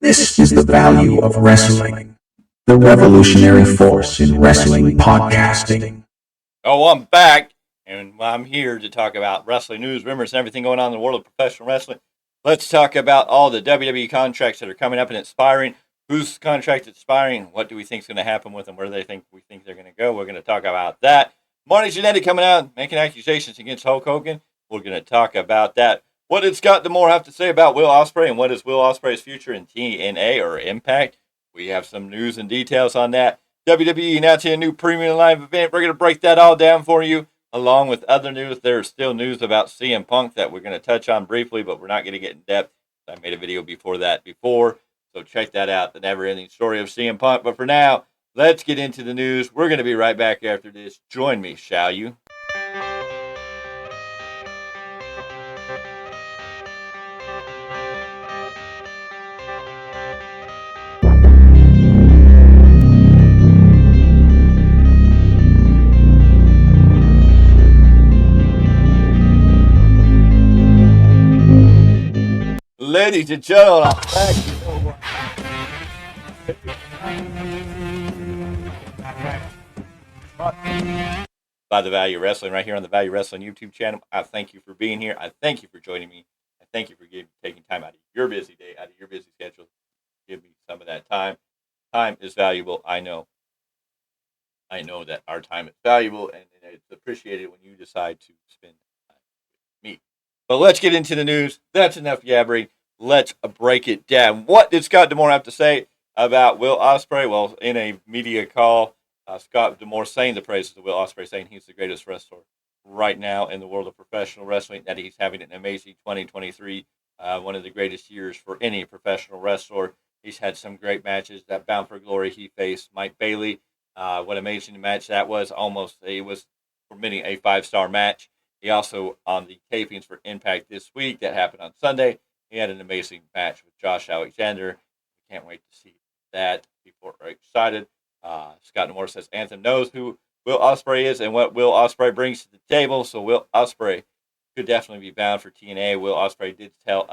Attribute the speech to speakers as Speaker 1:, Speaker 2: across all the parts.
Speaker 1: This is the value of wrestling, the revolutionary force in wrestling podcasting.
Speaker 2: Oh, I'm back, and I'm here to talk about wrestling news, rumors, and everything going on in the world of professional wrestling. Let's talk about all the WWE contracts that are coming up and expiring. Whose contract is expiring? What do we think is going to happen with them? Where do we think they're going to go? We're going to talk about that. Marty Jannetty coming out making accusations against Hulk Hogan. We're going to talk about that. What did Scott D'Amore have to say about Will Ospreay, and what is Will Ospreay's future in TNA or Impact? We have some news and details on that. WWE announcing a new premium live event. We're going to break that all down for you, along with other news. There's still news about CM Punk that we're going to touch on briefly, but we're not going to get in depth. I made a video before, so check that out, the never-ending story of CM Punk. But for now, let's get into the news. We're going to be right back after this. Join me, shall you? Ladies and gentlemen, I'm back. By the Value Wrestling, right here on the Value Wrestling YouTube channel. I thank you for being here. I thank you for joining me. I thank you for taking time out of your busy day, out of your busy schedule. Give me some of that time. Time is valuable. I know that our time is valuable, and it's appreciated when you decide to spend time with me. But let's get into the news. That's enough yabbering. Let's break it down. What did Scott D'Amore have to say about Will Ospreay? Well, in a media call, Scott D'Amore saying the praises of Will Ospreay, saying he's the greatest wrestler right now in the world of professional wrestling, that he's having an amazing 2023, one of the greatest years for any professional wrestler. He's had some great matches. That Bound for Glory, he faced Mike Bailey. What an amazing match that was. It was for many a 5-star match. He also, on the tapings for Impact this week that happened on Sunday, he had an amazing match with Josh Alexander. Can't wait to see that. People are excited. Scott D'Amore says Anthem knows who Will Ospreay is and what Will Ospreay brings to the table. So Will Ospreay could definitely be bound for TNA. Will Ospreay did tell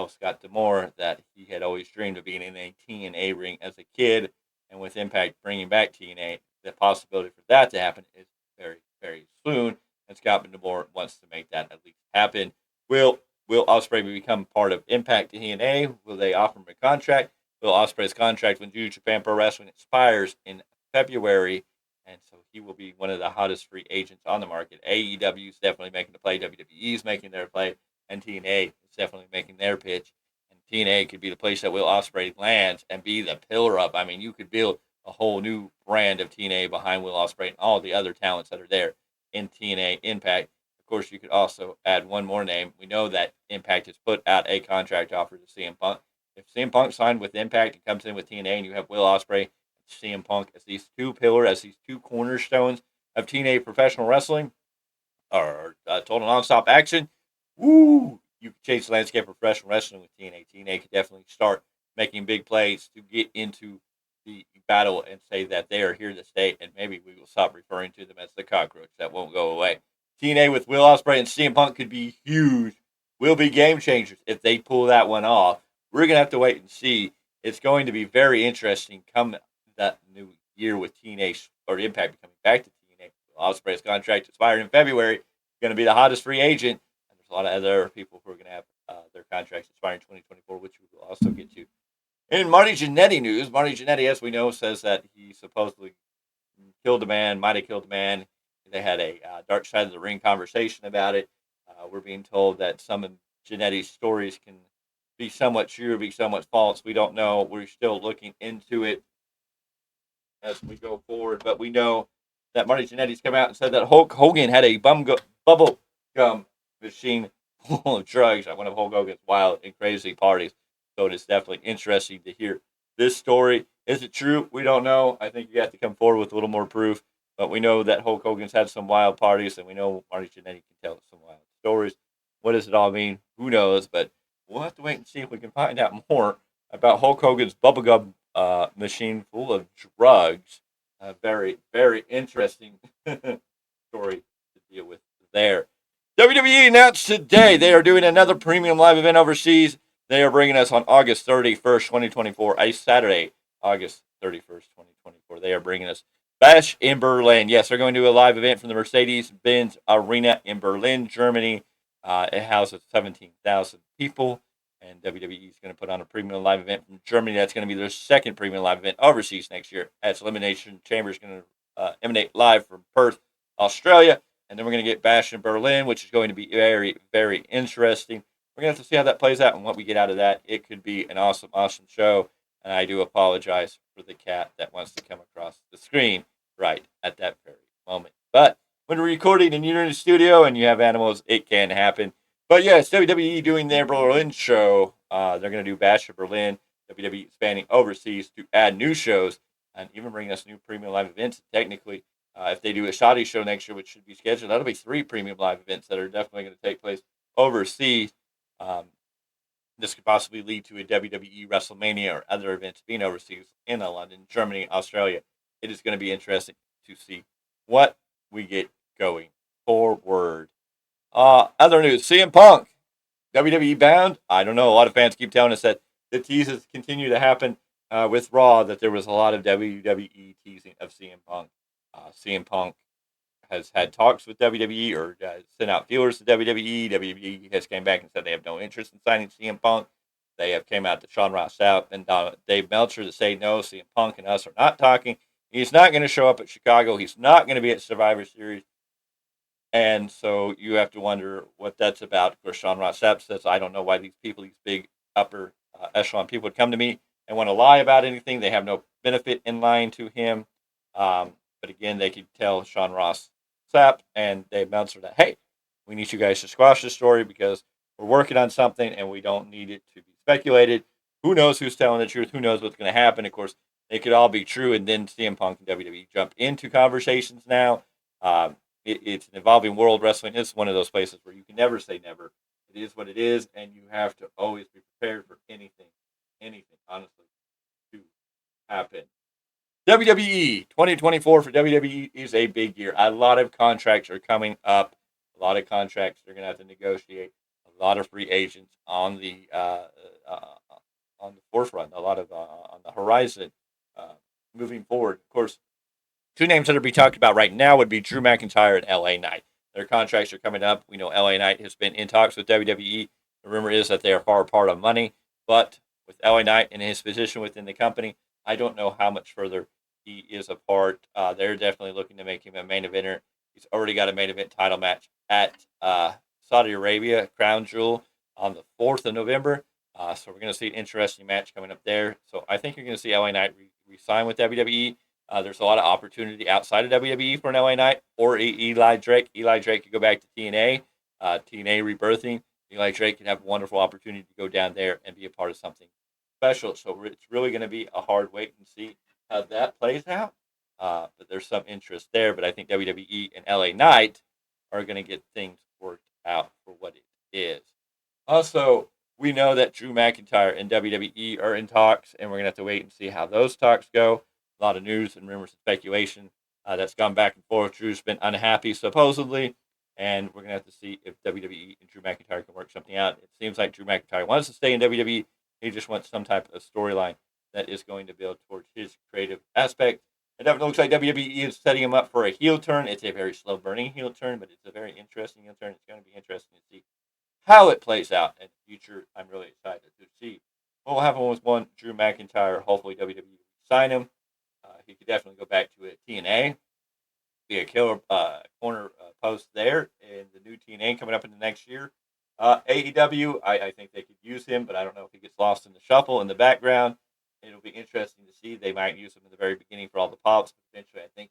Speaker 2: Scott D'Amore that he had always dreamed of being in a TNA ring as a kid. And with Impact bringing back TNA, the possibility for that to happen is very, very soon. And Scott D'Amore wants to make that at least happen. Will Ospreay become part of Impact TNA? Will they offer him a contract? Will Ospreay's contract with New Japan Pro Wrestling expires in February, and so he will be one of the hottest free agents on the market. AEW is definitely making the play. WWE is making their play, and TNA is definitely making their pitch. And TNA could be the place that Will Ospreay lands and be the pillar of. I mean, you could build a whole new brand of TNA behind Will Ospreay and all the other talents that are there in TNA Impact. Of course, you could also add one more name. We know that Impact has put out a contract offer to CM Punk. If CM Punk signed with Impact and comes in with TNA, and you have Will Ospreay and CM Punk as these two pillars, as these two cornerstones of TNA professional wrestling, or total nonstop action, woo! You could change the landscape of professional wrestling with TNA. TNA could definitely start making big plays to get into the battle and say that they are here to stay, and maybe we will stop referring to them as the cockroach. That won't go away. TNA with Will Ospreay and CM Punk could be huge, will be game changers if they pull that one off. We're going to have to wait and see. It's going to be very interesting come that new year with TNA or Impact becoming back to TNA. Will Ospreay's contract expired in February. He's going to be the hottest free agent. And there's a lot of other people who are going to have their contracts expire in 2024, which we will also get to. In Marty Jannetty news, Marty Jannetty, as we know, says that he supposedly killed a man, might have killed a man. They had a dark side of the ring conversation about it. We're being told that some of Jannetty's stories can be somewhat true, be somewhat false. We don't know. We're still looking into it as we go forward. But we know that Marty Jannetty's come out and said that Hulk Hogan had a bubble gum machine full of drugs at one of Hulk Hogan's wild and crazy parties. So it is definitely interesting to hear this story. Is it true? We don't know. I think you have to come forward with a little more proof. But we know that Hulk Hogan's had some wild parties, and we know Marty Jannetty can tell some wild stories. What does it all mean? Who knows? But we'll have to wait and see if we can find out more about Hulk Hogan's bubblegum machine full of drugs. Very, very interesting story to deal with there. WWE announced today they are doing another premium live event overseas. They are bringing us on August 31st, 2024, a Saturday, August 31st, 2024. They are bringing us Bash in Berlin. Yes, they're going to do a live event from the Mercedes-Benz Arena in Berlin, Germany. It houses 17,000 people, and WWE is going to put on a premium live event from Germany. That's going to be their second premium live event overseas next year, as Elimination Chamber is going to emanate live from Perth, Australia. And then we're going to get Bash in Berlin, which is going to be very, very interesting. We're going to have to see how that plays out and what we get out of that. It could be an awesome, awesome show. And I do apologize for the cat that wants to come across the screen right at that very moment. But when we're recording and you're in the studio and you have animals, it can happen. But yes, WWE doing their Berlin show. They're going to do Bash of Berlin. WWE expanding overseas to add new shows and even bring us new premium live events. Technically, if they do a Saudi show next year, which should be scheduled, that'll be 3 premium live events that are definitely going to take place overseas. This could possibly lead to a WWE WrestleMania or other events being overseas in London, Germany, Australia. It is going to be interesting to see what we get going forward. Other news, CM Punk, WWE bound? I don't know. A lot of fans keep telling us that the teases continue to happen with Raw, that there was a lot of WWE teasing of CM Punk. CM Punk has had talks with WWE or sent out feelers to WWE. WWE has came back and said they have no interest in signing CM Punk. They have came out to Sean Ross Sapp and Dave Meltzer to say no, CM Punk and us are not talking. He's not going to show up at Chicago. He's not going to be at Survivor Series. And so you have to wonder what that's about. Of course, Sean Ross Sapp says, I don't know why these people, these big upper echelon people would come to me and want to lie about anything. They have no benefit in lying to him. But again, they could tell Sean Ross Sapp and Dave Meltzer that, hey, we need you guys to squash this story because we're working on something and we don't need it to be speculated. Who knows who's telling the truth? Who knows what's going to happen? Of course, they could all be true, and then CM Punk and WWE jump into conversations now. It's an evolving world. Wrestling is one of those places where you can never say never. It is what it is, and you have to always be prepared for anything, honestly, to happen. WWE 2024 for WWE is a big year. A lot of contracts are coming up. A lot of contracts they're going to have to negotiate. A lot of free agents on the forefront. A lot of on the horizon moving forward. Of course, 2 names that are being talked about right now would be Drew McIntyre and LA Knight. Their contracts are coming up. We know LA Knight has been in talks with WWE. The rumor is that they are far apart on money, but with LA Knight and his position within the company, I don't know how much further he is apart. They're definitely looking to make him a main eventer. He's already got a main event title match at Saudi Arabia, Crown Jewel, on the 4th of November. So we're going to see an interesting match coming up there. So I think you're going to see LA Knight re-sign with WWE. There's a lot of opportunity outside of WWE for an LA Knight or Eli Drake. Eli Drake could go back to TNA, TNA rebirthing. Eli Drake could have a wonderful opportunity to go down there and be a part of something special. So it's really going to be a hard wait and see how that plays out. But there's some interest there. But I think WWE and LA Knight are going to get things worked out for what it is. Also, we know that Drew McIntyre and WWE are in talks, and we're going to have to wait and see how those talks go. A lot of news and rumors and speculation that's gone back and forth. Drew's been unhappy, supposedly, and we're going to have to see if WWE and Drew McIntyre can work something out. It seems like Drew McIntyre wants to stay in WWE. He just wants some type of storyline that is going to build towards his creative aspect. It definitely looks like WWE is setting him up for a heel turn. It's a very slow-burning heel turn, but it's a very interesting heel turn. It's going to be interesting to see how it plays out in the future. I'm really excited to see what will happen with one Drew McIntyre. Hopefully WWE will sign him. He could definitely go back to a TNA, be a killer corner post there, and the new TNA coming up in the next year. AEW, I think they could use him, but I don't know if he gets lost in the shuffle in the background. It'll be interesting to see. They might use him in the very beginning for all the pops, but eventually I think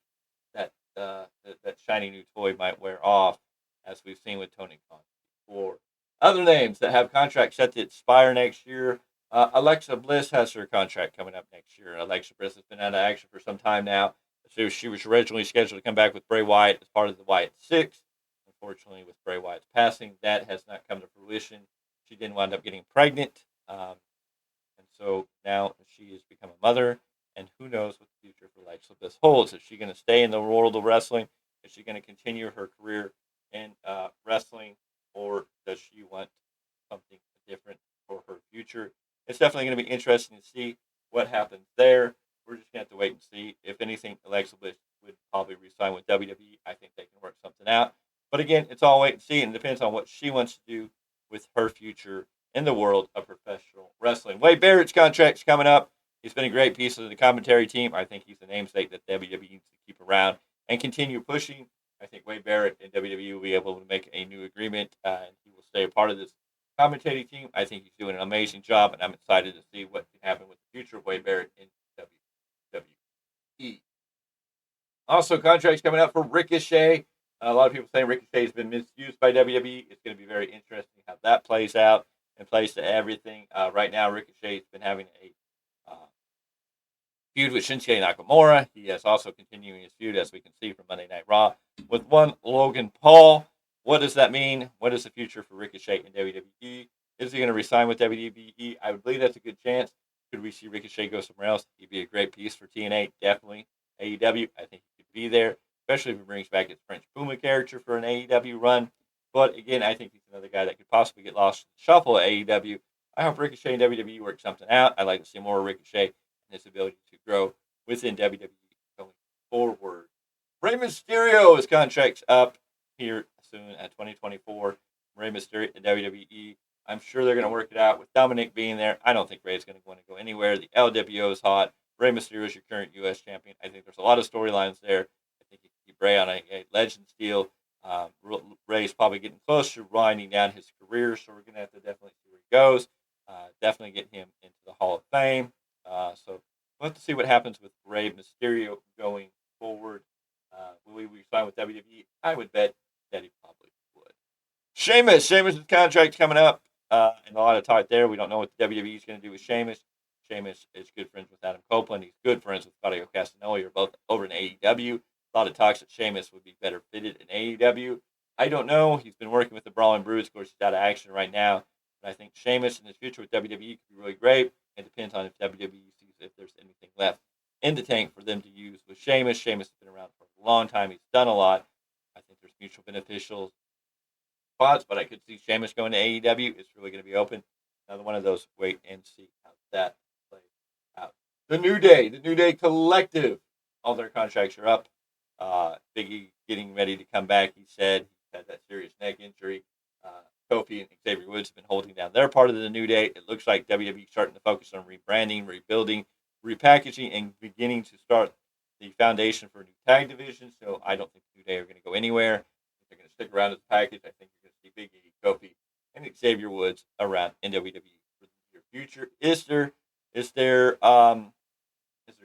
Speaker 2: that that shiny new toy might wear off, as we've seen with Tony Khan before. Other names that have contracts set to expire next year. Alexa Bliss has her contract coming up next year. Alexa Bliss has been out of action for some time now. She was originally scheduled to come back with Bray Wyatt as part of the Wyatt Six. Unfortunately, with Bray Wyatt's passing, that has not come to fruition. She didn't wind up getting pregnant. And so now she has become a mother. And who knows what the future for Alexa Bliss holds. Is she going to stay in the world of wrestling? Is she going to continue her career in wrestling? Or does she want something different? for her future. It's definitely going to be interesting to see what happens there. We're just going to have to wait and see. If anything, Alexa Bliss would probably resign with WWE. I think they can work something out. But again, it's all wait and see, and it depends on what she wants to do with her future in the world of professional wrestling. Wade Barrett's contract's coming up. He's been a great piece of the commentary team. I think he's a namesake that WWE needs to keep around and continue pushing. I think Wade Barrett and WWE will be able to make a new agreement, and he will stay a part of this commentating team. I think he's doing an amazing job, and I'm excited to see what can happen with the future of Wade Barrett in WWE. Also, contracts coming up for Ricochet. A lot of people saying Ricochet has been misused by WWE. It's going to be very interesting how that plays out and plays to everything. Right now, Ricochet's been having a feud with Shinsuke Nakamura. He is also continuing his feud, as we can see from Monday Night Raw, with one Logan Paul. What does that mean? What is the future for Ricochet in WWE? Is he going to resign with WWE? I would believe that's a good chance. Could we see Ricochet go somewhere else? He'd be a great piece for TNA, definitely. AEW, I think he could be there, especially if he brings back his French Puma character for an AEW run. But again, I think he's another guy that could possibly get lost in the shuffle at AEW. I hope Ricochet and WWE work something out. I'd like to see more Ricochet and his ability to grow within WWE going forward. Rey Mysterio, his contract's up here soon at 2024. Rey Mysterio and WWE. I'm sure they're going to work it out with Dominic being there. I don't think Rey's going to want to go anywhere. The LWO is hot. Rey Mysterio is your current U.S. champion. I think there's a lot of storylines there. I think you can keep Rey on a Legends deal. Rey's probably getting close to winding down his career, so we're going to have to definitely see where he goes. Definitely get him into the Hall of Fame. So we'll have to see what happens with Rey Mysterio going forward. Will he sign with WWE? I would bet that he probably would. Sheamus' contract's coming up. And a lot of talk there. We don't know what the WWE is going to do with Sheamus. Sheamus is good friends with Adam Copeland. He's good friends with Claudio Castagnoli. They're both over in AEW. A lot of talks that Sheamus would be better fitted in AEW. I don't know. He's been working with the Brawling Brutes. Of course, he's out of action right now. But I think Sheamus in his future with WWE could be really great. It depends on if WWE sees if there's anything left in the tank for them to use with Sheamus. Sheamus has been around for a long time. He's done a lot. I think there's mutual beneficial spots, but I could see Sheamus going to AEW. It's really going to be open. Another one of those. Wait and see how that plays out. The New Day Collective. All their contracts are up. Biggie getting ready to come back. He said he had that serious neck injury. Kofi and Xavier Woods have been holding down their part of the New Day. It looks like WWE is starting to focus on rebranding, rebuilding, repackaging, and beginning to start the foundation for a new tag division. So I don't think the New Day are going to go anywhere. They're going to stick around as a package. I think you're going to see Big E, Kofi, and Xavier Woods around in WWE for the near future. Is their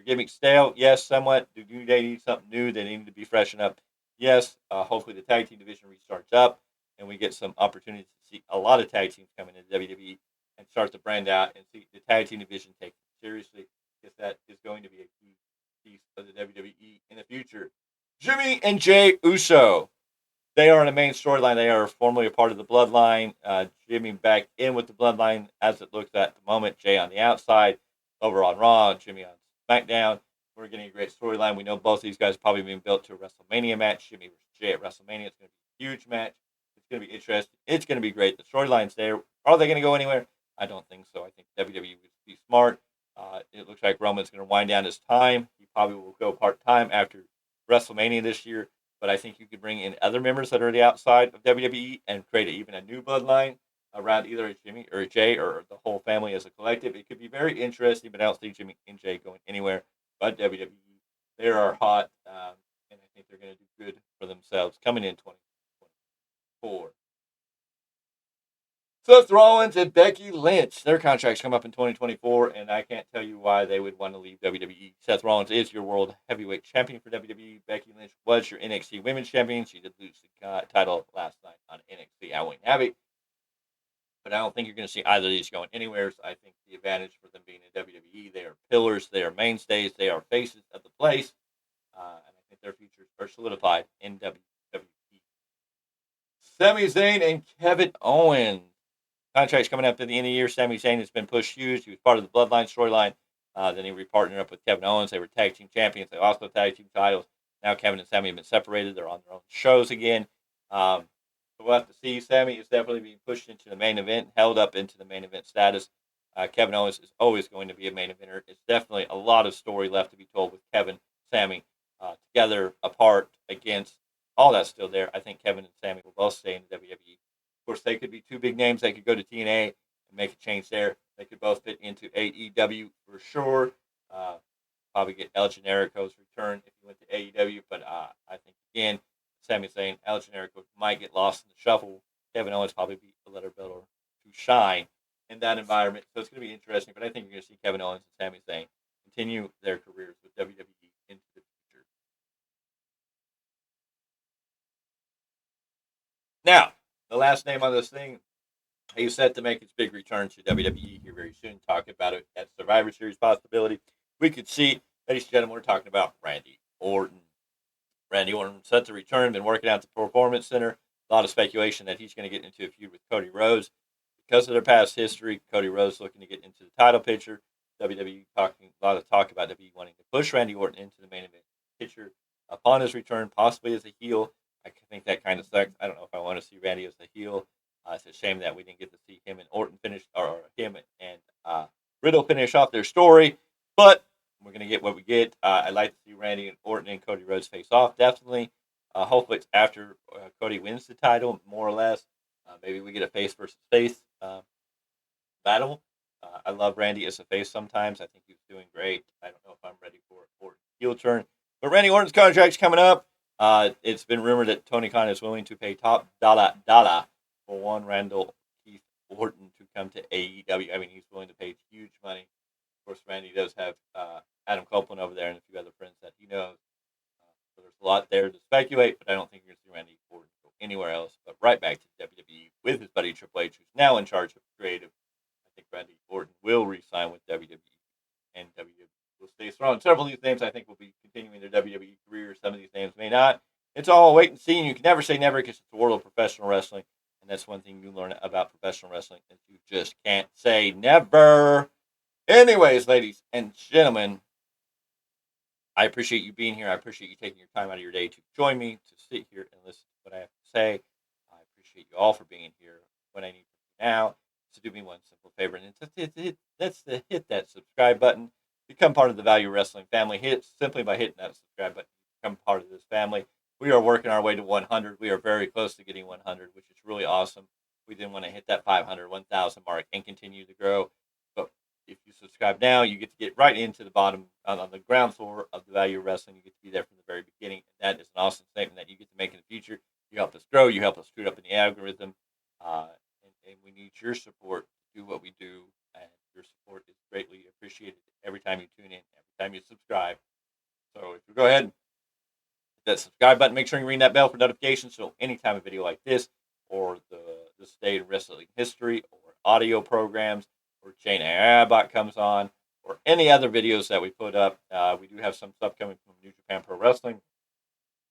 Speaker 2: gimmick stale? Yes, somewhat. Do New Day need something new? They need to be freshened up. Yes. Hopefully the tag team division restarts up and we get some opportunities to see a lot of tag teams coming into WWE and start to brand out and see the tag team division taken seriously, because that is going to be a key piece of the WWE in the future. Jimmy and Jay Uso. They are in the main storyline. They are formerly a part of the Bloodline. Jimmy back in with the Bloodline as it looks at the moment. Jay on the outside, over on Raw. Jimmy on SmackDown. We're getting a great storyline. We know both of these guys are probably being built to a WrestleMania match. Jimmy versus Jay at WrestleMania. It's going to be a huge match. It's going to be interesting. It's going to be great. The storyline's there. Are they going to go anywhere? I don't think so. I think WWE would be smart. It looks like Roman's going to wind down his time. He probably will go part-time after WrestleMania this year. But I think you could bring in other members that are the outside of WWE and create even a new bloodline around either a Jimmy or a Jay or the whole family as a collective. It could be very interesting, but I don't see Jimmy and Jay going anywhere but WWE. They are hot, and I think they're going to do good for themselves coming in 2024. Seth Rollins and Becky Lynch, their contracts come up in 2024, and I can't tell you why they would want to leave WWE. Seth Rollins is your world heavyweight champion for WWE. Becky Lynch was your NXT Women's Champion. She did lose the title last night on NXT Halloween Havoc. But I don't think you're going to see either of these going anywhere. So I think the advantage for them being in WWE, they are pillars, they are mainstays, they are faces of the place, and I think their futures are solidified in WWE. Sami Zayn and Kevin Owens. Contracts coming up at the end of the year. Sami Zayn has been pushed huge. He was part of the Bloodline storyline. Then he repartnered up with Kevin Owens. They were tag team champions. They lost the tag team titles. Now Kevin and Sami have been separated. They're on their own shows again. So we'll have to see. Sammy is definitely being pushed into the main event, held up into the main event status. Kevin Owens is always going to be a main eventer. It's definitely a lot of story left to be told with Kevin, Sammy, together, apart, against, all that's still there. I think Kevin and Sammy will both stay in the WWE. Of course, they could be two big names. They could go to TNA and make a change there. They could both fit into AEW for sure. Probably get El Generico's return if he went to AEW. But I think, again, Sami Zayn, El Generico might get lost in the shuffle. Kevin Owens probably be a little better to shine in that environment. So it's going to be interesting. But I think you're going to see Kevin Owens and Sami Zayn continue their careers with WWE into the future. Now, the last name on this thing, he's set to make his big return to WWE here very soon. Talk about it at Survivor Series possibility. We could see, ladies and gentlemen, we're talking about Randy Orton. Randy Orton set to return, been working out at the Performance Center. A lot of speculation that he's going to get into a feud with Cody Rhodes. Because of their past history, Cody Rhodes looking to get into the title picture. WWE talking a lot of talk about WWE wanting to push Randy Orton into the main event picture upon his return, possibly as a heel. I think that kind of sucks. I don't know if I want to see Randy as a heel. It's a shame that we didn't get to see him and Orton finish, or him and Riddle finish off their story. But we're going to get what we get. I'd like to see Randy and Orton and Cody Rhodes face off, definitely. Hopefully it's after Cody wins the title, more or less. Maybe we get a face versus face battle. I love Randy as a face sometimes. I think he's doing great. I don't know if I'm ready for Orton's heel turn. But Randy Orton's contract's coming up. It's been rumored that Tony Khan is willing to pay top dollar for one Randall Keith Orton to come to AEW. I mean, he's willing to pay huge money. Of course, Randy does have Adam Copeland over there and a few other friends that he knows. So there's a lot there to speculate, but I don't think you're going to see Randy Orton go anywhere else, but right back to WWE with his buddy Triple H, who's now in charge of creative. I think Randy Orton will re-sign with WWE, and WWE will stay strong. Several of these names I think will be continuing their WWE careers. Some of these names may not. It's all a wait and see, and you can never say never because it's the world of professional wrestling, and that's one thing you learn about professional wrestling is you just can't say never. Anyways, ladies and gentlemen, I appreciate you being here. I appreciate you taking your time out of your day to join me, to sit here and listen to what I have to say. I appreciate you all for being here. What I need from you now is to do me one simple favor, and that's to hit that subscribe button. Become part of the Value Wrestling family. Hit simply by hitting that subscribe button. Become part of this family. We are working our way to 100. We are very close to getting 100, which is really awesome. We didn't want to hit that 500, 1,000 mark and continue to grow. But if you subscribe now, you get to get right into the bottom, on the ground floor of the Value of Wrestling. You get to be there from the very beginning. And that is an awesome statement that you get to make in the future. You help us grow. You help us scoot up in the algorithm. And we need your support to do what we do. And your support is greatly appreciated every time you tune in, every time you subscribe. So if you go ahead, hit that subscribe button. Make sure you ring that bell for notifications. So anytime a video like this, or the state of wrestling history, or audio programs, or Jane Abbott comes on, or any other videos that we put up. We do have some stuff coming from New Japan Pro Wrestling.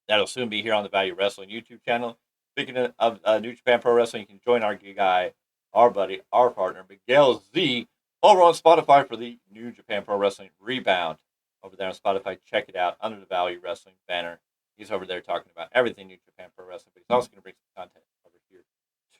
Speaker 2: That'll soon be here on the Value Wrestling YouTube channel. Speaking of New Japan Pro Wrestling, you can join our guy, our buddy, our partner, Miguel Z, over on Spotify for the New Japan Pro Wrestling Rebound. Over there on Spotify, check it out under the Value Wrestling banner. He's over there talking about everything New Japan Pro Wrestling, but he's also going to bring some content over here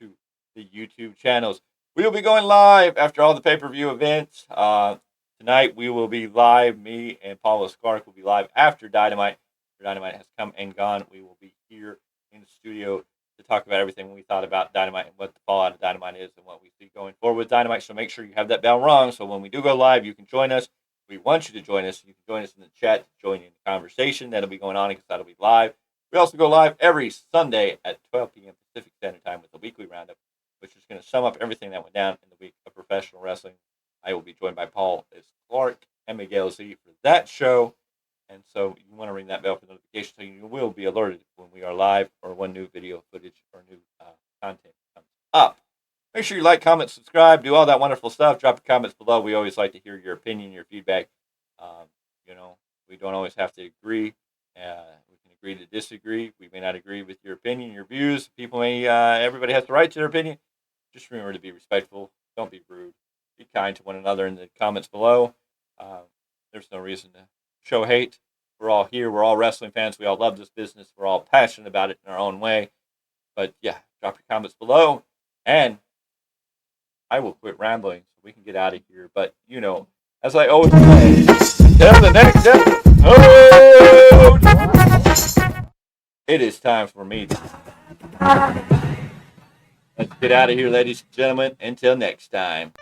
Speaker 2: to the YouTube channels. We will be going live after all the pay-per-view events. Tonight we will be live. Me and Paula Clark will be live after Dynamite. After Dynamite has come and gone, we will be here in the studio to talk about everything we thought about Dynamite and what the fallout of Dynamite is and what we see going forward with Dynamite. So make sure you have that bell rung so when we do go live, you can join us. We want you to join us. You can join us in the chat to join in the conversation. That'll be going on because that'll be live. We also go live every Sunday at 12 p.m. Pacific Standard Time with the weekly roundup, which is going to sum up everything that went down in the week of professional wrestling. I will be joined by Paul S. Clark and Miguel Z for that show. And so you want to ring that bell for notification so you will be alerted when we are live or when new video footage or new content comes up. Make sure you like, comment, subscribe, do all that wonderful stuff. Drop your comments below. We always like to hear your opinion, your feedback. We don't always have to agree. We can agree to disagree. We may not agree with your opinion, your views. Everybody has the right to their opinion. Just remember to be respectful. Don't be rude. Be kind to one another in the comments below. There's no reason to show hate. We're all here. We're all wrestling fans. We all love this business. We're all passionate about it in our own way. But yeah, Drop your comments below, and I will quit rambling so we can get out of here. But, as I always say, until the next episode, it is time for me to... Let's get out of here, ladies and gentlemen. Until next time.